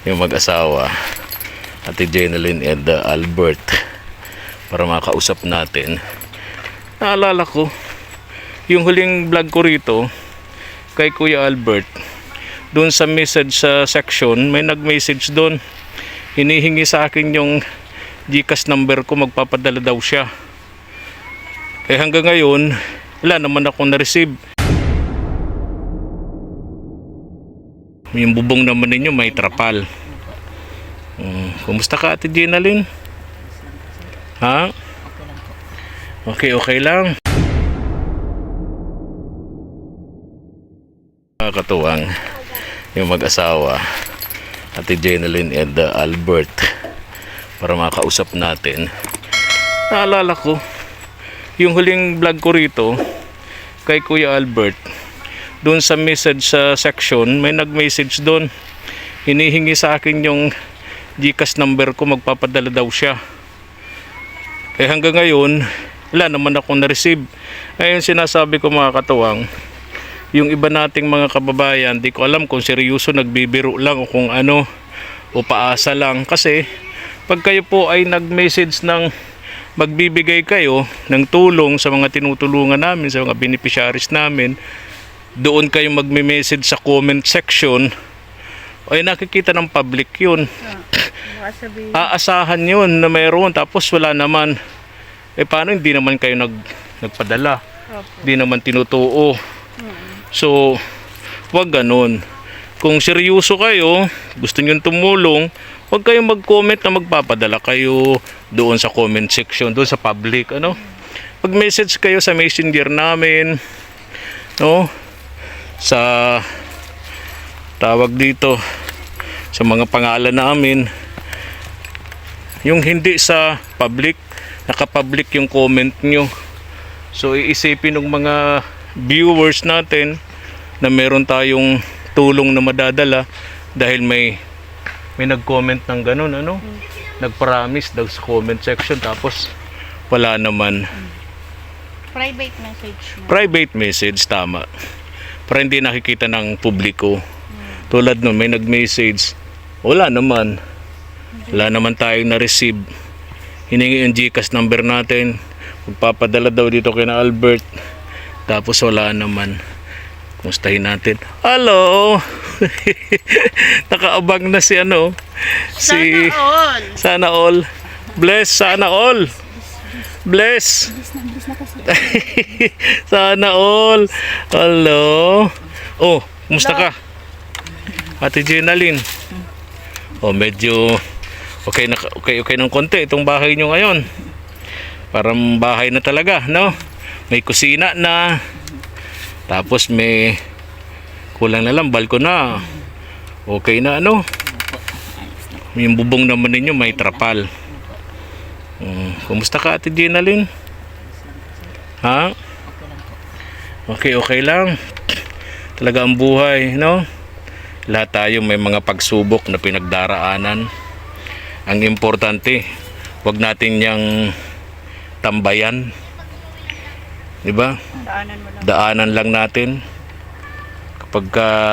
yung mag-asawa, Ate Jeneline and Albert, para makausap natin. Naalala ko yung huling vlog ko rito kay Kuya Albert. Doon sa message sa section, may nag-message doon, hinihingi sa akin yung GCash number ko, magpapadala daw siya. Hanggang ngayon wala naman akong na-receive. Yung bubong naman ninyo may trapal. Kumusta ka, Ate Jeneline? Ha? Okay lang. Katuwang yung mag-asawa, Ate Jeneline and Albert, para makausap natin. Naalala ko yung huling vlog ko rito kay Kuya Albert. Doon sa message sa section, may nag-message doon, hinihingi sa akin yung GCash number ko, magpapadala daw siya. Hanggang ngayon wala naman akong na-receive. Ayun sinasabi ko, mga katuwang, yung iba nating mga kababayan, di ko alam kung seryoso nagbibiro lang o kung ano, o paasa lang. Kasi pag kayo po ay nag-message ng magbibigay kayo ng tulong sa mga tinutulungan namin, sa mga beneficiaries namin, doon kayo magme-message sa comment section, ay nakikita ng public yun. Aasahan yun na mayroon, tapos wala naman. Paano hindi naman kayo nagpadala? Hindi naman tinutuo. So wag ganun. Kung seryoso kayo, gusto nyo tumulong, wag kayong mag-comment na magpapadala kayo doon sa comment section, doon sa public, ano? Pag-message kayo sa messenger namin, no? Sa tawag dito, sa mga pangalan namin, yung hindi sa public, naka-public yung comment nyo. So iisipin ng mga viewers natin na meron tayong tulong na madadala dahil may nag-comment ng ganun, ano? Nag-promise daw sa comment section, tapos wala naman. Private message na. Private message, tama. Para hindi nakikita ng publiko. Tulad nun, may nag-message, wala naman. Wala naman tayong na-receive. Hiningi yung GCash number natin, magpapadala daw dito kay na Albert, tapos wala naman. Kumustahin natin. Hello. Nakaabang na si ano, si Sana All. Bless Sana All. Bless. Sana All. Hello. Oh, kumusta ka, Ate Jeneline? Oh, medyo okay ng konti itong bahay nyo ngayon. Parang bahay na talaga, no? May kusina na, tapos may kulang na lang balkon na. Okay na, ano? Yung bubong naman ninyo may trapal. Kumusta ka, Ate Jeneline? Ha? Okay lang. Talaga ang buhay, no? Lahat tayo may mga pagsubok na pinagdaraanan. Ang importante, wag natin yang tambayan. Diba? Daanan lang natin. Kapag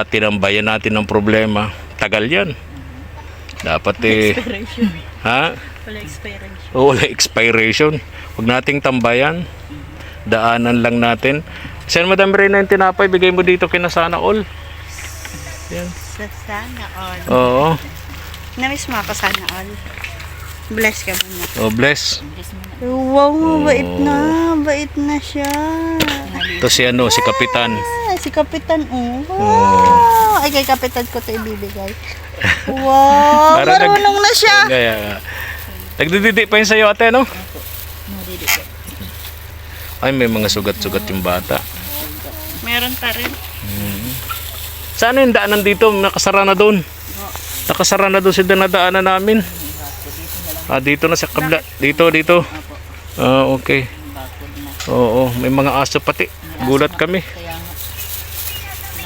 tinambayan natin ng problema, tagal yan. Dapat Expiration. ha? Wala expiration. Wala expiration. Huwag nating tambayan. Daanan lang natin. Saan, Madam Reyna, yung tinapay, bigay mo dito kina Sana All. Yan. Sa Sana All. Oo. Namiss mo ako, Sana All. Bless ka muna. Oh, bless. Wow, bait na. Bait na siya. Ito si ano, si Kapitan. Si Kapitan. Wow. Ay, kay Kapitan ko ito ibibigay. Wow, marunong na siya. Kaya, nagdididi pa yun sa'yo, ate, no? Ay, may mga sugat-sugat yung bata. Meron pa rin. Saan yung daanan dito? Nakasara na doon. Nakasara na doon si dinadaanan namin. Dito na sa kabla. Dito. Okay. Oo, may mga aso pati. Gulat kami.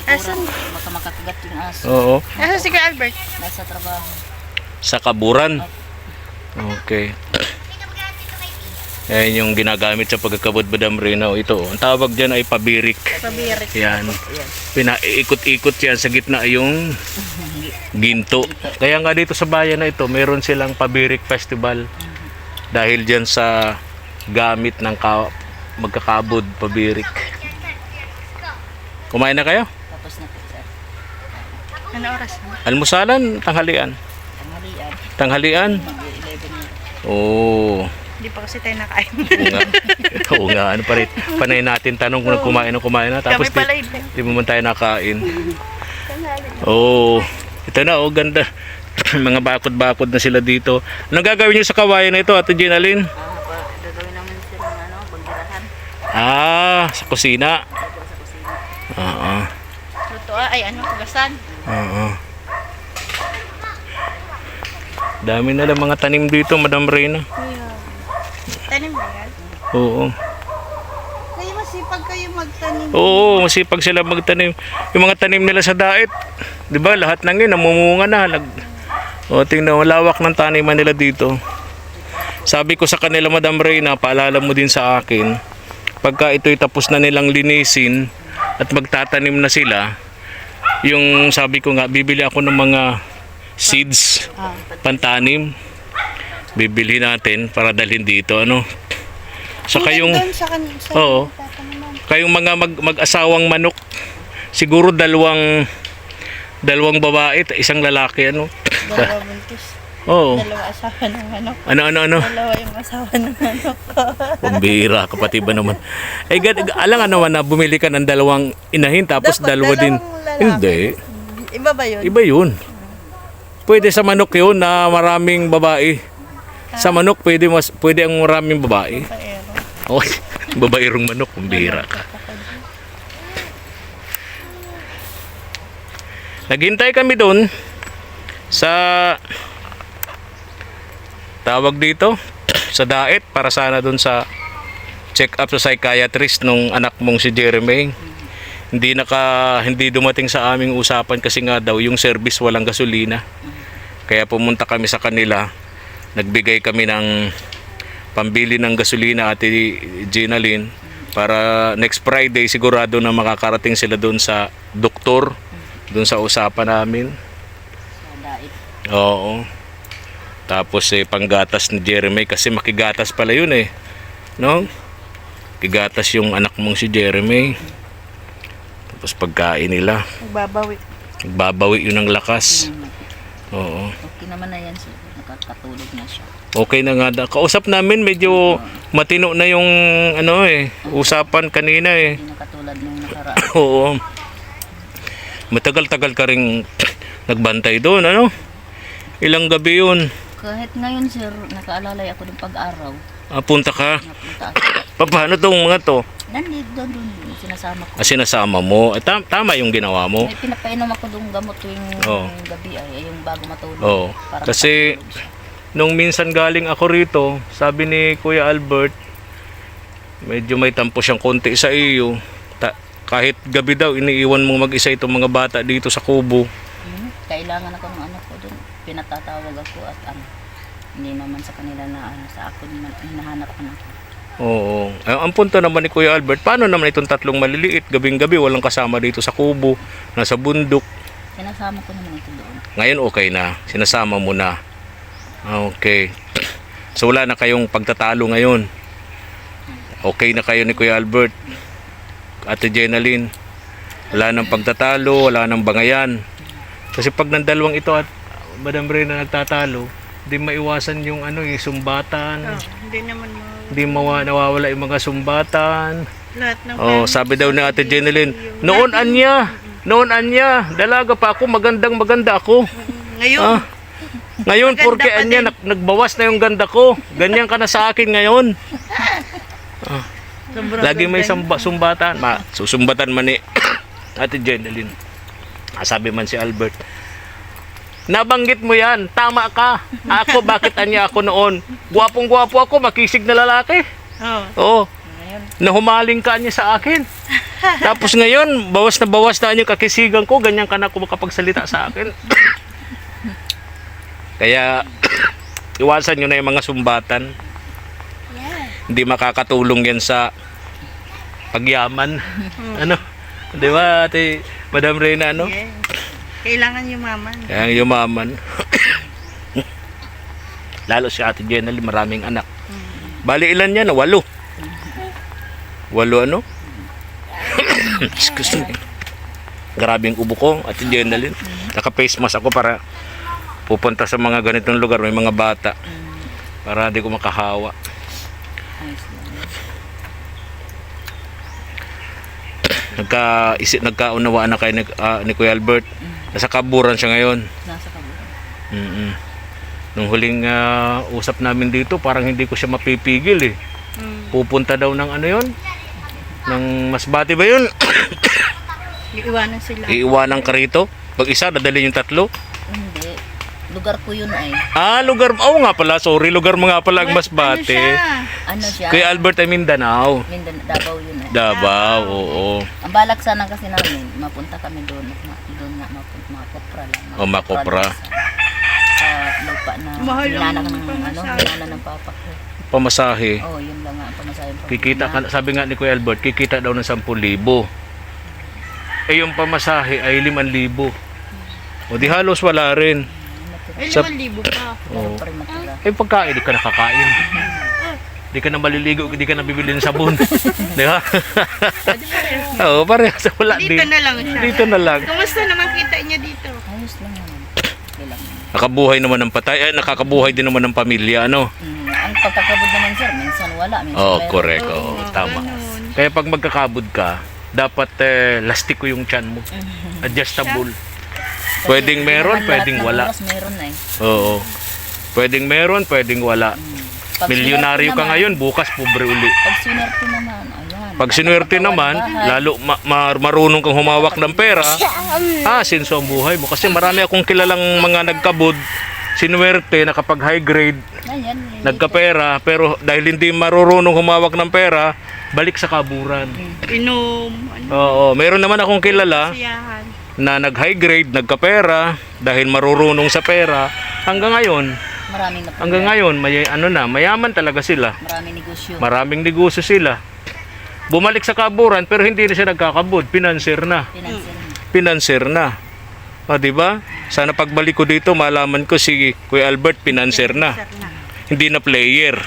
Asan? Baka makakagat yung aso. Oo. Asan si Kuya Albert? Nasa trabaho. Sa Kaburan. Okay. Ayan yung ginagamit sa pagkakabod, Madam Reyna. Ito, ang tawag dyan ay pabirik. Pabirik. Yan. Pinaiikot-ikot yan sa gitna yung ginto. Kaya nga dito sa bayan na ito, meron silang pabirik festival. Dahil dyan sa gamit ng magkakabod, pabirik. Kumain na kayo? Tapos na po, sir. Ano oras? Almusalan, tanghalian. Tanghalian. Tanghalian? Mag-11 na. Oo. Hindi pa kasi tayo nakain. Oo nga. Oo nga. Ano pa rin? Panay natin tanong kung kumain na. Tapos Kami pala hindi. di mo man tayo nakain. Oo. Ito na, oh, ganda. Mga bakod-bakod na sila dito. Anong gagawin niyo sa kawayan na ito, Ate Ginalyn? Gagawin naman sila ng pagdirahan. Sa kusina. Sa kusina. Oo. Luto ay ano, pugasan. Oo. Dami na lang mga tanim dito, Madam Reyna. Tanim ba yan? Oo. Kayo masipag kayo magtanim. Oo, masipag sila magtanim. Yung mga tanim nila sa daet, 'di ba? Lahat ng 'yun namumunga na. Tingnan mo, lawak ng taniman nila dito. Sabi ko sa kanila, Madam Reyna, paalala mo din sa akin, pagka ito'y tapos na nilang linisin at magtatanim na sila, yung sabi ko nga, bibili ako ng mga seeds, pantanim. Bibili natin para dalhin dito, ano. Saka yung Doon sa oo. Kayong mga mag-asawang manok, siguro dalawang babae, isang lalaki, ano. Dalawa buntis. Oo. Dalawa asawa ng manok. Ano. Dalawa yung asawa ng manok ko. Pambira, kapatid ba naman? Alang naman na bumili ka ng dalawang inahin tapos Dapat dalawa din. dalawang lalaki. Hindi. Iba ba yun? Iba yun. Pwede sa manok yun na maraming babae. Sa manok pwede ang maraming babae. Paero. Okay. Babaerong manok, pambira ka. Naghintay kami doon sa tawag dito sa daet para sana doon sa check up sa psychiatrist nung anak mong si Jeremy. Hindi dumating sa aming usapan kasi nga daw yung service walang gasolina. Kaya pumunta kami sa kanila. Nagbigay kami ng pambili ng gasolina, Ate Ginalyn, para next Friday sigurado na makakarating sila doon sa doktor, doon sa usapan namin. Sa daig. Oo. Tapos panggatas ni Jeremy kasi makigatas pala yun eh. No? Kigatas yung anak mong si Jeremy. Tapos pagkain nila. Nagbabawi yun ng lakas. Oo. Okay naman na yan, sir. Nakakatulog na siya. Okay na nga. Kausap namin medyo matino na yung usapan kanina eh. Hindi na katulad nung nakaraan. Oo. Matagal-tagal ka ring nagbantay doon, ano? Ilang gabi yun? Kahit ngayon, sir, nakaalalay ako ng pag-araw. Punta ka? Napunta ako. Paano tong mga to? Nandito doon, sinasama ko. Sinasama mo. Tama yung ginawa mo. May pinapainom ako doon gamot tuwing Oo. gabi ay yung bago matulog. Oo. Para Kasi makatulog siya. nung minsan galing ako rito, sabi ni Kuya Albert, medyo may tampo siyang konti sa iyo. Kahit gabi daw, iniiwan mong mag-isa itong mga bata dito sa kubo. Kailangan ako ng anak ko doon. Pinatatawag ako at hindi naman sa kanila na sa ako hinahanap ko na ako. Oo. Ang punto naman ni Kuya Albert, paano naman itong tatlong maliliit, gabing-gabi, walang kasama dito sa kubo, nasa bundok. Sinasama ko naman ito doon. Ngayon okay na, sinasama mo na. Okay. So wala na kayong pagtatalo ngayon. Okay na kayo ni Kuya Albert. Ate Ginalyn. Wala nang pagtatalo, wala nang bangayan. Kasi pag ng dalawang ito at Madam Reyna nagtatalo, hindi maiwasan yung sumbatan. Hindi naman Hindi nawawala yung mga sumbatan. lahat ng Sabi daw ni Ate Ginalyn, noon anya, dalaga pa ako, maganda ako. Ngayon, Ngayon, Maganda porque pa anya, din. nagbawas na yung ganda ko. Ganyan ka na sa akin ngayon. sobrang Lagi may ganda. sumbatan. Susumbatan man ni Ate Ginalyn. Sabi man si Albert, nabanggit mo yan, tama ka. Ako, bakit anya ako noon? Gwapong-gwapo ako, makisig na lalaki. Oo. Ngayon, Nahumaling ka niya sa akin. Tapos ngayon, bawas na yung kakisigan ko, ganyan ka na ako makapagsalita sa akin. Kaya, iwasan nyo na yung mga sumbatan. hindi makakatulong yan sa pagyaman. Ano? Di ba, Ate Madam Reyna, ano? Yes. Kailangan yumaman. Kaya yumaman. Lalo si Ate Jenny, maraming anak. Bali ilan yan? 8. 8 ano? Excuse me. Grabing ubo ko, Ate Jenny. Naka-face mask ako para pupunta sa mga ganitong lugar, may mga bata. Para hindi ko makahawa. Ayos lang. Nagkaunawaan na kayo ni Kuya Albert. Nasa kaburan siya ngayon. Nasa kaburan. Mm-mm. Nung huling usap namin dito, parang hindi ko siya mapipigil eh. Pupunta daw ng ano yon? Ng Masbate ba yun? Iiwanan sila. Iiwanan ka rito? Pag-isa, dadali yung 3? Hindi. Lugar ko yun ay. Lugar, nga pala, sorry, lugar mo nga pala ang Masbate. Ano siya? Kuya Albert ay Mindanao. Davao yun ay. Davao, oo. Ang balak sana kasi namin, mapunta kami doon. Doon nga, makopra lang. Makopra. Sa lupa na Mahal hinana ang ng pamasahe. hinana ng papa ko. Pamasahe. Yun lang nga ang pamasahe. Kikita ka, sabi nga ni Kuya Albert, kikita daw ng 10,000. Yung pamasahe ay 5,000. O di halos wala rin. Ay, Sa- 5,000 pa. Oo. Pa rin matira. Pagkain, di ka nakakain. Di ka na maliligo, di ka na bibili ng sabon. Di ba? Oo, parehas wala Dito din. na lang siya. Dito na lang. Kumusta naman kita niya dito? Ayos lang naman. Okay lang. Nakabuhay naman ng patay, nakakabuhay din naman ng pamilya, ano? Ang pagkakabod naman sir, minsan wala, minsan meron. Correct. Tama. ganun. Kaya pag magkakabod ka, dapat lastiko yung tiyan mo. Adjustable. Kasi Pwedeng meron, naman pwedeng lahat ng wala. oras meron na eh. Oo. Pwedeng meron, pwedeng wala. Pag Milyonaryo sinuwerte ka naman- ngayon, bukas pobre uli. Pag sinuwerte naman, ayan. Pag sinuwerte naman, lalo marunong kang humawak ng pera, sinso ang buhay mo. Kasi marami akong kilalang mga nagkabod, sinuwerte, nakapag high grade, Ayan, nagkapera, pero dahil hindi marunong humawak ng pera, balik sa kaburan. Inom. Ano, Oo, meron naman akong kilala siyahan. na nag high grade, nagkapera, dahil marurunong sa pera, hanggang ngayon, mayaman talaga sila. Maraming negosyo. Maraming negosyo sila. Bumalik sa kaburan pero hindi na siya nagkakabod, pinanser na. Pinanser na. Di ba? Sana pagbalik ko dito, malaman ko si Kuya Albert pinanser na. Sir na. Hindi na player.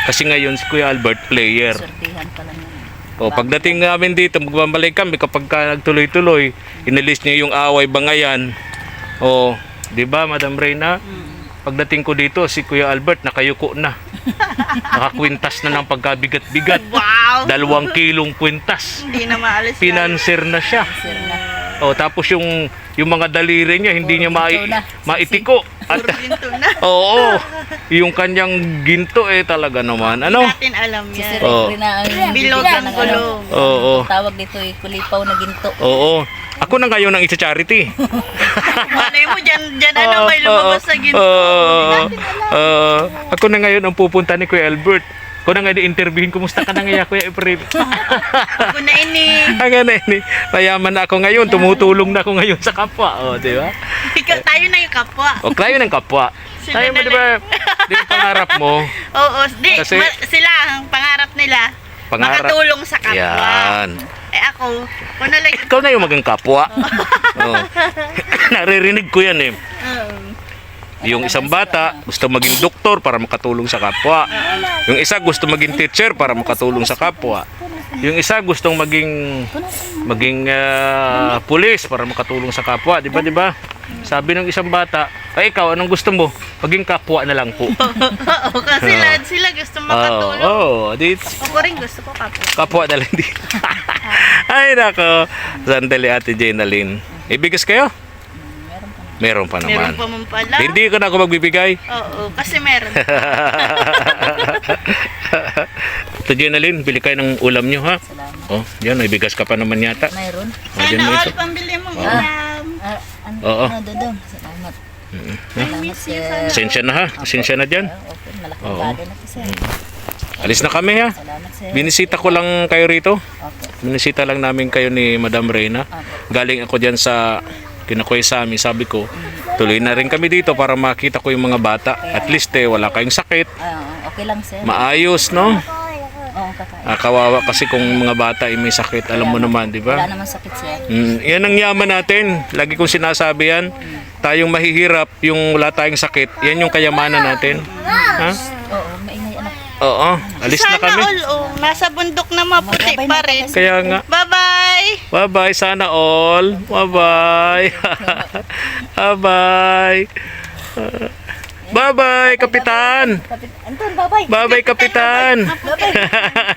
Kasi ngayon si Kuya Albert player. Sortihan pa lang yan. Pagdating namin dito, magbabalik kami kapag nagtuloy-tuloy, inalis niya yung away bangayan. Di ba, Madam Reyna? Pagdating ko dito, si Kuya Albert nakayuko na. Nakakwintas na ng pagkabigat-bigat. Wow! 2 kilong kwintas. Hindi na maalis yan. Pinanser na siya. Sir na. Tapos yung mga daliri niya hindi niya maitiko. At Ginto na. oo, yung kanyang ginto talaga naman. Ano? Natin alam Si Sir yan. Oo. Rin na ang Bilog bigyan ang ng gulong. Oo. Tawag dito kulipaw na ginto. Oo. Ako na ngayon ang isa-charity. Malay mo, dyan may lumabas sa ginto. Ako na ngayon ang pupunta ni Kuya Albert. Ako na ngayon i-interviewin, kumusta ka na ngayon, Kuya Efraim? Ako na ini. Hanggang na ini. Mayaman na ako ngayon, tumutulong na ako ngayon sa kapwa. Di ba? Tayo na yung kapwa. Tayo ng kapwa. Sila Tayo mo, na di ba? Di ba pangarap mo? Oo, Kasi- sila, ang pangarap nila, Pangarap. makatulong sa kapwa. Yan. Ako na lang. Ikaw na yung maging kapwa. Oo. Naririnig ko yan eh. Yung isang bata gusto maging doktor para makatulong sa kapwa. Yung isa gusto maging teacher para makatulong sa kapwa. Yung isa gustong maging pulis para makatulong sa kapwa, di ba, di ba? Sabi ng isang bata, ikaw anong gusto mo? Maging kapwa na lang po. Oo, kasi sila gusto makatulong. Ako rin gusto ko kapwa. Kapwa na lang din. Ay nako, sandali Ate Jenalyn. Ibigas kayo? Meron pa naman. Meron pa man pala. Hindi ko na ako magbibigay. Oo, kasi meron. Ate Jenalyn, bili kayo ng ulam nyo ha. Salamat. Yan, may bigas ka pa naman yata. Mayroon. Diyan mo Sana all isa. pambili mong ulam. Oo. Dodong. Salamat. Salamat sir. Pasensya na ha. Pasensya na dyan. Okay, malaking Oo. gado na po sir. Alis na kami ha. Salamat sir. Binisita ko lang kayo rito. Okay. Binisita lang namin kayo ni Madam Reyna. Galing ako dyan sa Kinakoy sa amin. Sabi ko, tuloy na rin kami dito para makita ko yung mga bata. At least wala kayong sakit. Okay lang sir. Maayos, no? Oo, kakain. Kawawa kasi kung mga bata ay may sakit, alam mo naman, di ba? Wala naman sakit sir. Yan ang yaman natin. Lagi kong sinasabi yan. Tayong mahihirap, yung wala tayong sakit, yan yung kayamanan natin. Ha? Oo, maingay anak. Oo, alis na Sana kami. all, nasa bundok na maputi Magbabay pa na rin. Kaya nga. Bye-bye! Bye-bye, sana all. Bye-bye. Bye-bye. Bye-bye, Kapitan. Anton, bye-bye. Bye-bye, Kapitan.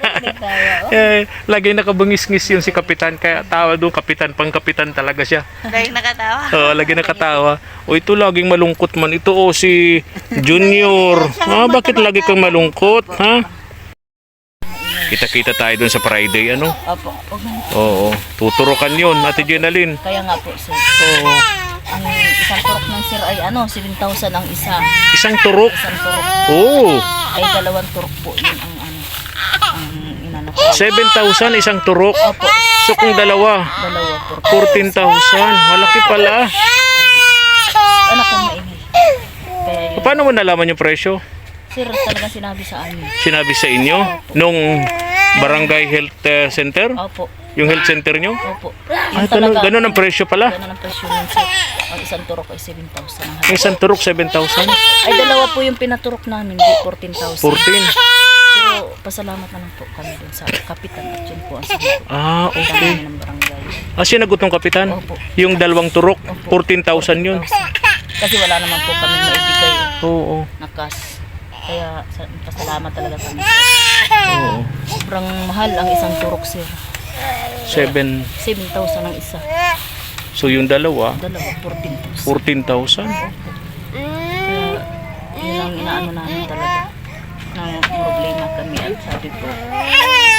Bye-bye. Lagi nakabungis-ngis yung si Kapitan. Kaya tawa doon, Kapitan. Pang-Kapitan talaga siya. Dahil nakatawa. Lagi nakatawa. O ito laging malungkot man. Ito si Junior. Bakit lagi kang malungkot? Ha? Kita-kita tayo doon sa Friday, ano? Opo, huwag na. Oo. Tuturukan yun, Ate Jenalyn. Kaya nga po sir. Oo. Ang isang turok ng sir ay 7,000 ang isa. Isang turok. Isang turok Oo. ay 2 turok po yun ang ang inanak ko. 7,000 isang turok. Opo, So kung dalawa, 2 turok. 14,000. Malaki pala. Anak kong maingay. Kaya yun. Paano mo nalaman yung presyo? Sir, talaga sinabi sa amin. Sinabi sa inyo nung Barangay Health Center? Opo, Yung health center nyo? opo. Ganun ang presyo pala. Ganun ang presyo nun sir. Ang isang turok ay 7,000 ang Yung isang turok, 7,000. Ay, dalawa po yung pinaturok namin, di 14,000. 14. Pero pasalamat na lang po kami dun sa kapitan at yun po ang sinagot. Okay. Kami ng barangay. Sinagot ng kapitan? Opo. Yung dalawang turok, 14,000 yun. Kasi wala naman po kami maibigay Oo. na cash. Kaya pasalamat talaga kami. Oo. Sobrang mahal ang isang turok sir. 7. 7,000 ang isa. So yung dalawa, Dalawa, 14,000. 14,000. Kaya yun ang inaano namin talaga. Nang problema kami at sabi ko,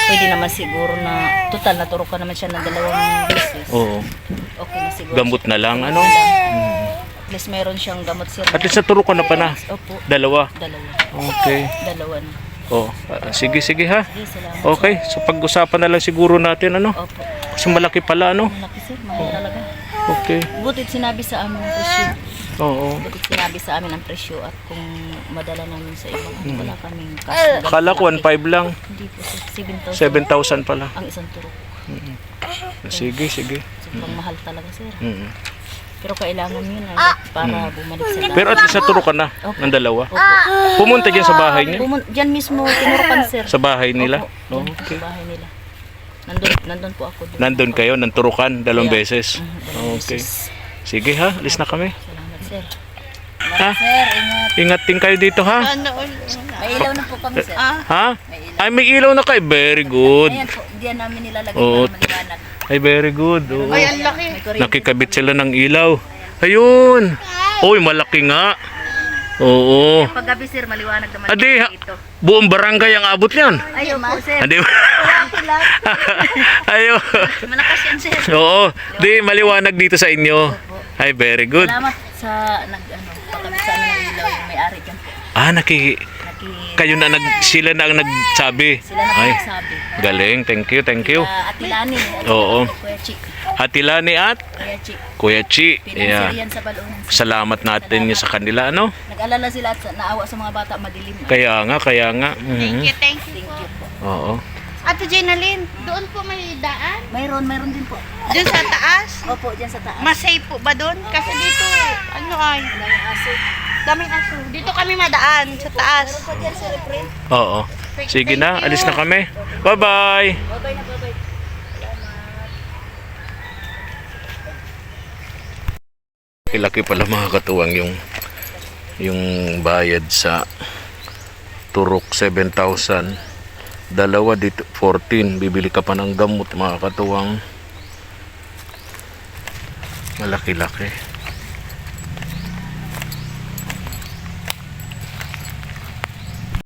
pwede naman siguro na, total naturok ka naman siya ng 2 beses. Oo. Okay na siguro. Gamot na lang, ano? At least meron siyang gamot sir. At least naturok ka na pa na. Opo, Dalawa. dalawa. Okay. Dalawa na. Sige, sige ha. Sige, salamat. Okay, so pag-usapan na lang siguro natin, ano? Opo. Kasi malaki pala, ano? Malaki sir, mahal talaga. Okay. Butit sinabi sa amin ang presyo. Oo. Butit sinabi sa amin ang presyo at kung madala namin sa ibang wala kaming cash. na Akala ko ganito 1.5 lang. Hindi po sir, 7,000 7,000 pala. ang isang turok. Sige, sige. Sobrang mahal talaga sir. Mm. Pero kailangan yun ay para bumalik sa dati. Pero at least naturo ka na ng dalawa. Opo. Pumunta dyan sa bahay niya. Diyan mismo tinurukan sir. Sa bahay nila. Opo, dyan Okay. sa bahay nila. Nandun po ako. Nandun kayo, nanturukan dalawang Kaya, beses. dalawang Okay. beses. Sige ha, alis na kami. Salamat sir. Ha? Sir, ingat. Ingat din kayo dito ha. Ano all? May ilaw na po kami sir. Ha? Ay, may ilaw na kayo. Very good. Ayan po, diyan namin nilalagay Oo. para maliwanag. Ay, very good. Oo. Ay, ang laki. May kuryente. Nakikabit sila ng ilaw. Ayun. Oy, malaki nga. Oo. Pag gabi sir, maliwanag naman Adi, dito. buong barangay ang abot niyan. Ayaw po sir. Adi. Ayo. Malakas yan sir. Oo. Di maliwanag dito sa inyo. Ay, very good. Salamat sa pagkabit sa amin ng ilaw yung may-ari dyan po. Sila Sila na ang nagsabi. na Ay, nagsabi. galing. Thank you, thank you. Atilani. Oo. Kuya Chi. Atilani at Kuya Chi. Kuya Chi. Pinansir Yeah. yan sa balon. Salamat natin niyo sa kanila, ano? Nag-alala sila at naawa sa mga bata, madilim. Kaya nga. Thank Mhm. you, thank you. Thank you po. Oo. Ate Jenalyn, doon po may daan? Mayroon din po. Doon sa taas? Opo, dyan sa taas. Mas safe po ba doon? Kasi dito, ano ay, Daming aso. daming aso. Dito kami madaan, sa taas. Opo, dyan sa repre. Oo. Sige na, alis na kami. Bye-bye. Babay na, babay. Laki pala mga katuwang yung bayad sa turok 7,000. Dalawa dito 14. Bibili ka pa ng gamot mga katuwang. Malaki-laki.